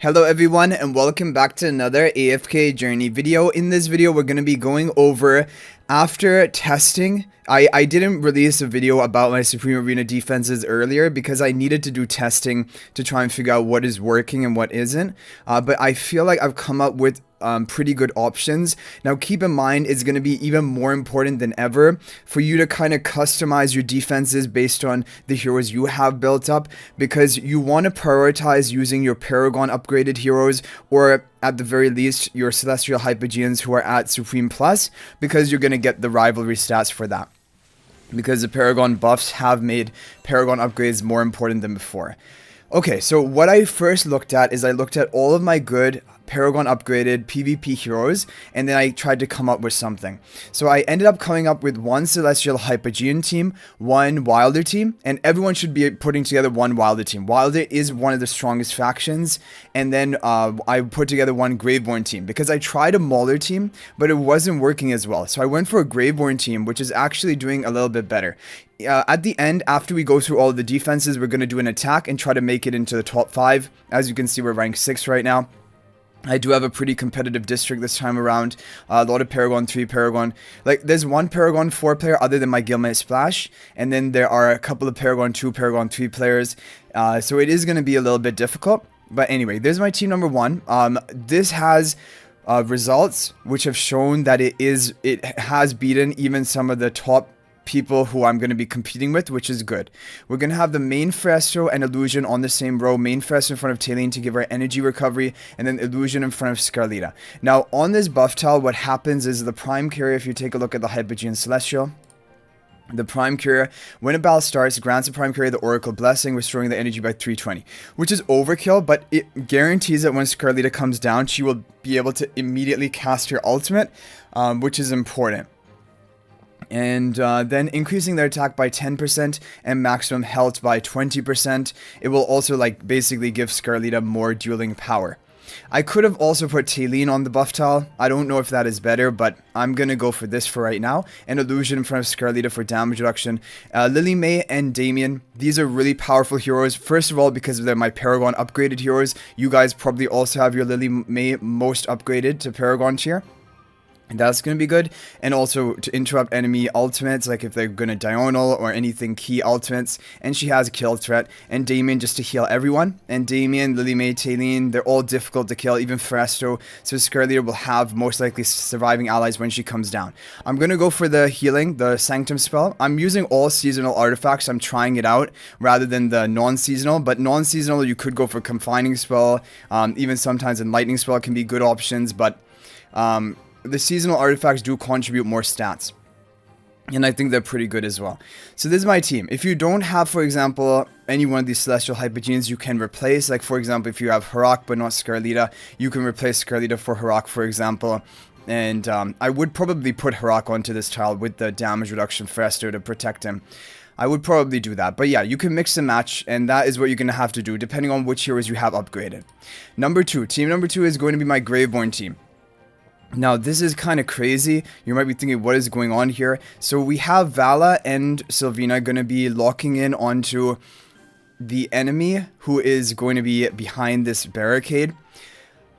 Hello everyone and welcome back to another AFK journey video. In this video we're going to be going over after testing. I didn't release a video about my Supreme Arena defenses earlier because I needed to do testing to try and figure out what is working and what isn't. But I feel like I've come up with pretty good options. Now keep in mind it's going to be even more important than ever for you to kind of customize your defenses based on the heroes you have built up, because you want to prioritize using your Paragon upgraded heroes, or at the very least your Celestial Hypogeans who are at Supreme Plus, because you're going to get the rivalry stats for that, because the Paragon buffs have made Paragon upgrades more important than before. Okay, so what I first looked at is I looked at all of my good Paragon upgraded PvP heroes, and then I tried to come up with something. So I ended up coming up with one Celestial Hypogean team, one Wilder team, and everyone should be putting together one Wilder team. Wilder is one of the strongest factions, and then I put together one Graveborn team, because I tried a Mauler team, but it wasn't working as well. So I went for a Graveborn team, which is actually doing a little bit better. At the end, after we go through all the defenses, we're going to do an attack and try to make it into the top 5. As you can see, we're rank 6 right now. I do have a pretty competitive district this time around. A lot of Paragon 3, Paragon. Like, there's one Paragon 4 player other than my Guildmate Splash. And then there are a couple of Paragon 2, Paragon 3 players. So it is going to be a little bit difficult. But anyway, there's my team number 1. This has results which have shown that it has beaten even some of the top people who I'm going to be competing with, which is good. We're going to have the main Festo and Illusion on the same row. Main Festo in front of Cele to give her energy recovery, and then Illusion in front of Scarlita. Now, on this buff tile, what happens is the Prime Carrier, if you take a look at the Hypogean Celestial, the Prime Carrier, when a battle starts, grants the Prime Carrier the Oracle Blessing, restoring the energy by 320, which is overkill, but it guarantees that when Scarlita comes down, she will be able to immediately cast her ultimate, which is important. And then increasing their attack by 10% and maximum health by 20%. It will also basically give Scarlita more dueling power. I could have also put Taylene on the buff tile. I don't know if that is better, but I'm going to go for this for right now. And Illusion in front of Scarlita for damage reduction. Lily May and Damien, these are really powerful heroes. First of all, because they're my Paragon upgraded heroes. You guys probably also have your Lily May most upgraded to Paragon tier. And that's going to be good. And also to interrupt enemy ultimates, like if they're going to diagonal or anything key ultimates. And she has a kill threat. And Damien just to heal everyone. And Damien, Lily May, Taylene, they're all difficult to kill, even Festo. So Scarlita will have most likely surviving allies when she comes down. I'm going to go for the healing, the Sanctum spell. I'm using all seasonal artifacts. I'm trying it out rather than the non-seasonal. But non-seasonal, you could go for Confining spell. Even sometimes Enlightening spell can be good options. But the seasonal artifacts do contribute more stats, and I think they're pretty good as well. So this is my team. If you don't have, for example, any one of these Celestial Hypogeans, you can replace, like for example, if you have Harak but not Scarlita, you can replace Scarlita for Harak, for example. And I would probably put Harak onto this child with the damage reduction Festo to protect him. I would probably do that. But yeah, you can mix and match, and that is what you're going to have to do depending on which heroes you have upgraded. Team number 2 is going to be my Graveborn team. Now, this is kind of crazy. You might be thinking, what is going on here? So we have Vala and Sylvina going to be locking in onto the enemy who is going to be behind this barricade.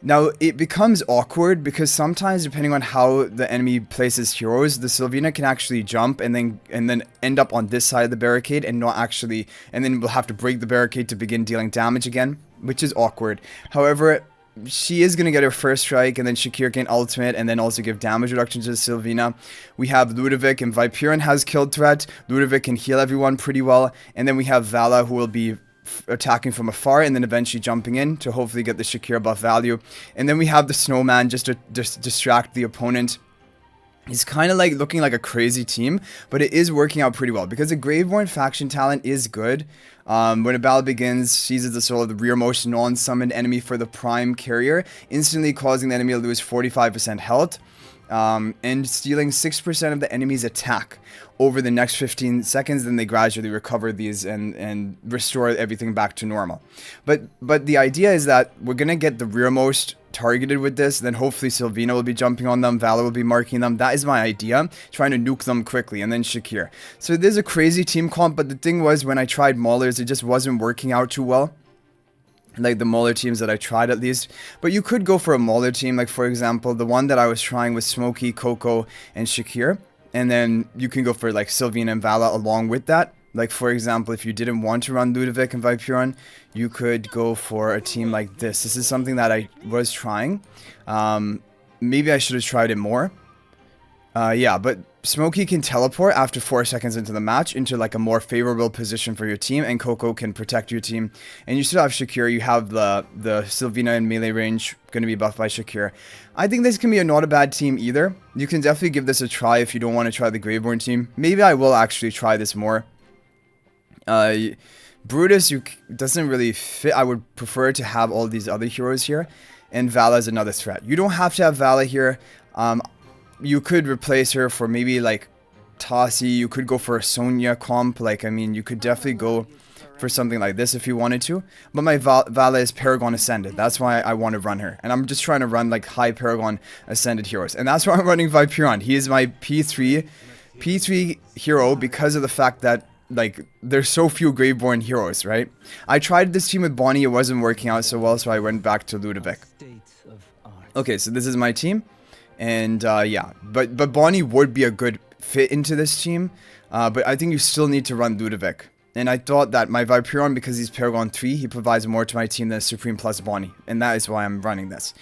Now, it becomes awkward because sometimes, depending on how the enemy places heroes, the Sylvina can actually jump and then end up on this side of the barricade and not actually, and then we'll have to break the barricade to begin dealing damage again, which is awkward. However, she is going to get her first strike, and then Shakir can ultimate, and then also give damage reduction to Sylvina. We have Ludovic, and Viperin has kill threat. Ludovic can heal everyone pretty well. And then we have Vala, who will be attacking from afar, and then eventually jumping in to hopefully get the Shakir buff value. And then we have the Snowman just to distract the opponent. He's kind of like looking like a crazy team, but it is working out pretty well because the Graveborn faction talent is good. When a battle begins, seizes the soul of the rearmost non-summoned enemy for the Prime Carrier, instantly causing the enemy to lose 45% health, and stealing 6% of the enemy's attack over the next 15 seconds. Then they gradually recover these and restore everything back to normal. But the idea is that we're going to get the rearmost targeted with this, then hopefully Sylvina will be jumping on them, Vala will be marking them. That is my idea, trying to nuke them quickly, and then Shakir. So there's a crazy team comp, but the thing was, when I tried Maulers, it just wasn't working out too well. like the Mauler teams that I tried at least. But you could go for a Mauler team, like for example, the one that I was trying was Smokey, Coco, and Shakir. And then you can go for like Sylvina and Vala along with that. Like for example, if you didn't want to run Ludovic and Viperon, you could go for a team like this. This is something that I was trying. Maybe I should have tried it more. Yeah, but Smokey can teleport after 4 seconds into the match into like a more favorable position for your team, and Coco can protect your team. And you still have Shakir. You have the Sylvina in melee range going to be buffed by Shakir. I think this can be not a bad team either. You can definitely give this a try if you don't want to try the Graveborn team. Maybe I will actually try this more. Brutus doesn't really fit. I would prefer to have all these other heroes here, and Vala is another threat. You don't have to have Vala here. You could replace her for maybe like Tassi. You could go for a Sonya comp. Like, I mean, you could definitely go for something like this if you wanted to. But my Vala is Paragon Ascended. That's why I want to run her. And I'm just trying to run like high Paragon Ascended heroes. And that's why I'm running Viperon. He is my P3 hero because of the fact that like there's so few Graveborn heroes, right? I tried this team with Bonnie. It wasn't working out so well, so I went back to Ludovic. Okay, so this is my team. And yeah, but Bonnie would be a good fit into this team, but I think you still need to run Ludovic. And I thought that my Viperon, because he's Paragon 3, he provides more to my team than Supreme plus Bonnie, and that is why I'm running this.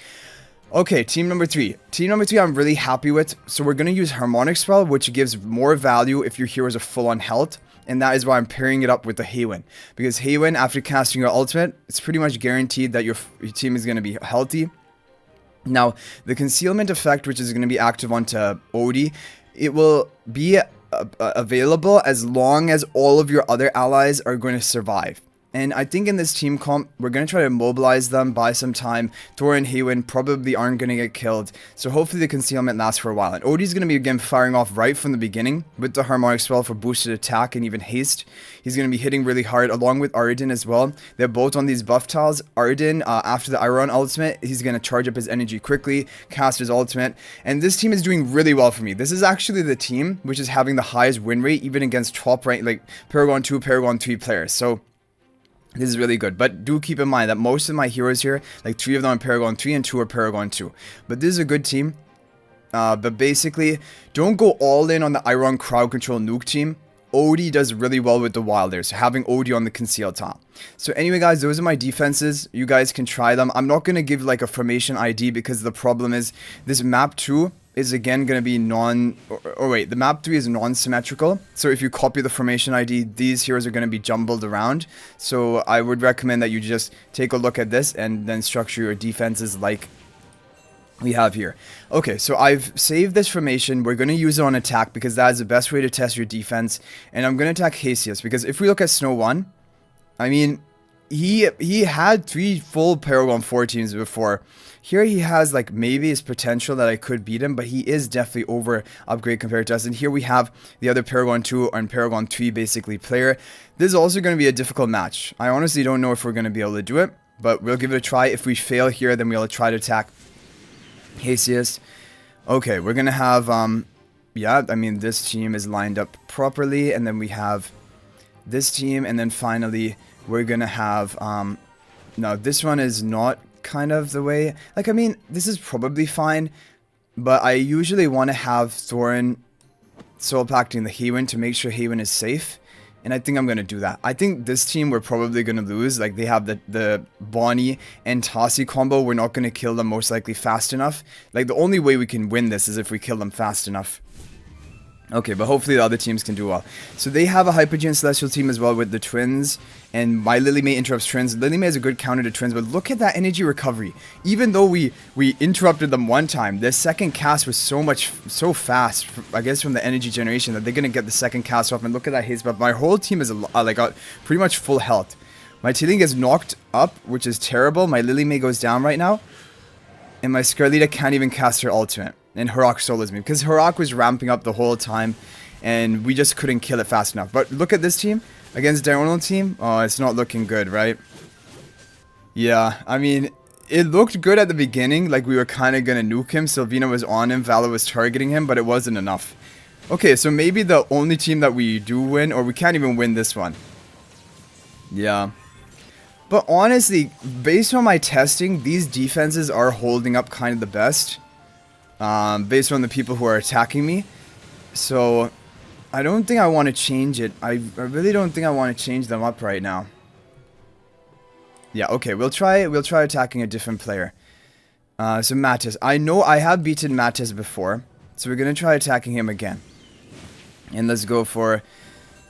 Okay, team number 3. Team number 3 I'm really happy with, so we're going to use Harmonic Spell, which gives more value if your heroes are full on health, and that is why I'm pairing it up with the Haywin. Because Haywin, after casting your ultimate, it's pretty much guaranteed that your team is going to be healthy. Now, the concealment effect, which is going to be active onto Odie, it will be available as long as all of your other allies are going to survive. And I think in this team comp, we're going to try to mobilize them, buy some time. Thor and Haywin probably aren't going to get killed. So hopefully the concealment lasts for a while. And Odie's going to be again firing off right from the beginning with the Harmonic Spell for boosted attack and even haste. He's going to be hitting really hard along with Arden as well. They're both on these buff tiles. Arden, after the Iron ultimate, he's going to charge up his energy quickly, cast his ultimate. And this team is doing really well for me. This is actually the team which is having the highest win rate even against top rank like Paragon 2, Paragon 3 players. So this is really good, but do keep in mind that most of my heroes here, like 3 of them are Paragon 3 and 2 are Paragon 2. But this is a good team. But basically, don't go all in on the Iron crowd control nuke team. Odie does really well with the Wilders, having Odie on the conceal top. So anyway guys, those are my defenses. You guys can try them. I'm not going to give like a formation ID because the problem is this map 2 is again going to be the map 3 is non-symmetrical. So if you copy the formation ID, these heroes are going to be jumbled around. So I would recommend that you just take a look at this and then structure your defenses like we have here. Okay, so I've saved this formation. We're going to use it on attack because that is the best way to test your defense. And I'm going to attack Hasius because if we look at Snow 1, I mean, he had 3 full Paragon 4 teams before. Here he has like maybe his potential that I could beat him, but he is definitely over upgrade compared to us. And here we have the other Paragon 2 and Paragon 3 basically player. This is also going to be a difficult match. I honestly don't know if we're going to be able to do it, but we'll give it a try. If we fail here, then we'll try to attack Hasius. Okay, we're going to have, yeah, I mean, this team is lined up properly. And then we have this team. And then finally, we're going to have, no, this one is not kind of the way, like, I mean, this is probably fine, but I usually want to have Thorin soul pacting the Haywin to make sure Haywin is safe, and I think I'm going to do that. I think this team we're probably going to lose. Like, they have the Bonnie and Tassi combo. We're not going to kill them most likely fast enough. Like, the only way we can win this is if we kill them fast enough. Okay, but hopefully the other teams can do well. So they have a Hypogean Celestial team as well with the Twins. And my Lily May interrupts Twins. Lily May is a good counter to Twins, but look at that energy recovery. Even though we interrupted them one time, their second cast was so fast, I guess from the energy generation, that they're going to get the second cast off. And look at that haste buff. My whole team is like pretty much full health. My Teeling gets knocked up, which is terrible. My Lily May goes down right now. And my Scarlita can't even cast her ultimate. And Harak solos me because Harak was ramping up the whole time and we just couldn't kill it fast enough. But look at this team against Diurnal team. Oh, it's not looking good, right? Yeah, I mean, it looked good at the beginning, like we were kind of going to nuke him. Sylvina was on him, Vala was targeting him, but it wasn't enough. Okay, so maybe the only team that we do win, or we can't even win this one. Yeah. But honestly, based on my testing, these defenses are holding up kind of the best. Based on the people who are attacking me. So, I don't think I want to change it. I really don't think I want to change them up right now. Yeah, okay, we'll try attacking a different player. So Mattis. I know I have beaten Mattis before. So we're going to try attacking him again. And let's go for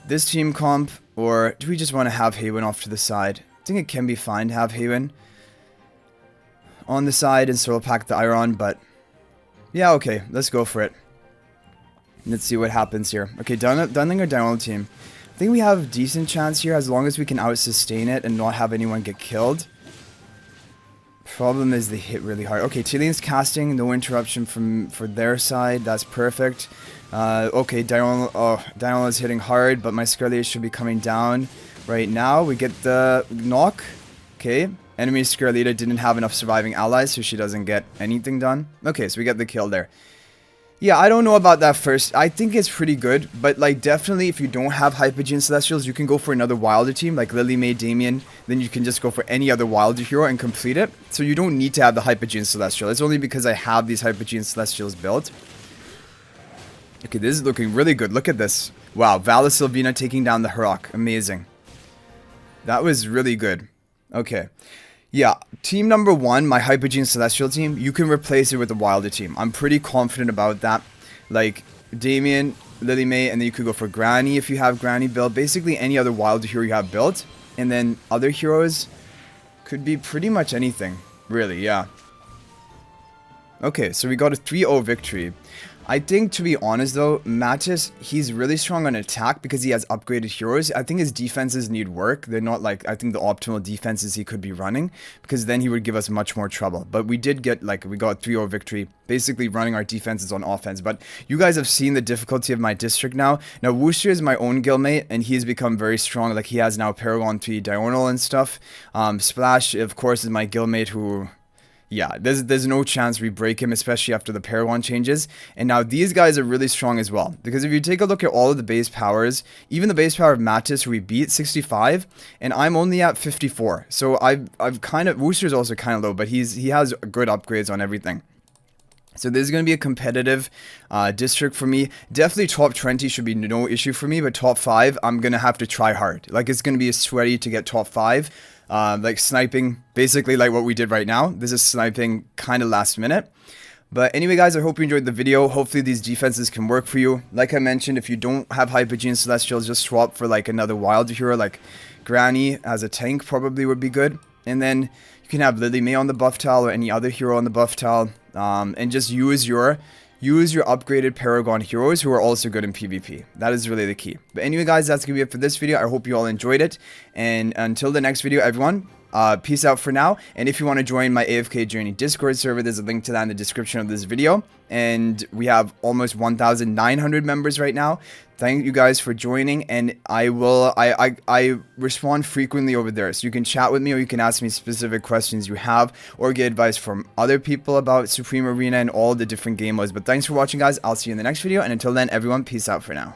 this team comp. Or do we just want to have Haywin off to the side? I think it can be fine to have Haywin on the side and Soul Pack the Iron, but yeah, okay, let's go for it. Let's see what happens here. Okay, Dunling or Mauler Team. I think we have a decent chance here as long as we can out-sustain it and not have anyone get killed. Problem is they hit really hard. Okay, Chilean's casting, no interruption for their side. That's perfect. Okay, Diurnal is hitting hard, but my Scarlet should be coming down right now. We get the knock. Okay, enemy Scarlita didn't have enough surviving allies, so she doesn't get anything done. Okay, so we get the kill there. Yeah, I don't know about that first. I think it's pretty good, but like definitely if you don't have Hypogean Celestials, you can go for another Wilder team like Lily May, Damien. Then you can just go for any other Wilder hero and complete it. So you don't need to have the Hypogean Celestial. It's only because I have these Hypogean Celestials built. Okay, this is looking really good. Look at this. Wow, Valis Sylvina taking down the Harok. Amazing. That was really good. Okay. Yeah, team number 1, my Hypogean Celestial team, you can replace it with a Wilder team. I'm pretty confident about that. Like, Damien, Lily May, and then you could go for Granny if you have Granny built. Basically, any other Wilder hero you have built. And then other heroes could be pretty much anything. Really, yeah. Okay, so we got a 3-0 victory. I think, to be honest though, Mattis, he's really strong on attack because he has upgraded heroes. I think his defenses need work. They're not like, I think the optimal defenses he could be running, because then he would give us much more trouble. But we did get, like, we got 3-0 victory, basically running our defenses on offense. But you guys have seen the difficulty of my district now. Now, Wooster is my own guildmate, and he's become very strong. Like, he has now Paragon 3 Diurnal and stuff. Splash, of course, is my guildmate who... Yeah, there's no chance we break him, especially after the Paragon changes. And now these guys are really strong as well. Because if you take a look at all of the base powers, even the base power of Mattis, who we beat, 65, and I'm only at 54. So I've kind of... Wooster's also kind of low, but he has good upgrades on everything. So this is going to be a competitive district for me. Definitely top 20 should be no issue for me, but top 5, I'm going to have to try hard. Like, it's going to be sweaty to get top 5. Like sniping, basically like what we did right now. This is sniping kind of last minute. But anyway, guys, I hope you enjoyed the video. Hopefully these defenses can work for you. Like I mentioned, if you don't have Hypogean Celestials, just swap for like another wild hero, like Granny as a tank probably would be good. And then you can have Lily May on the buff tile or any other hero on the buff tile. And just use your upgraded Paragon heroes who are also good in PvP. That is really the key. But anyway, guys, that's going to be it for this video. I hope you all enjoyed it. And until the next video, everyone, peace out for now. And if you want to join my AFK Journey Discord server, there's a link to that in the description of this video. And we have almost 1,900 members right now. Thank you guys for joining, and I respond frequently over there, so you can chat with me or you can ask me specific questions you have or get advice from other people about Supreme Arena and all the different game modes. But thanks for watching, guys. I'll see you in the next video, and until then, everyone, peace out for now.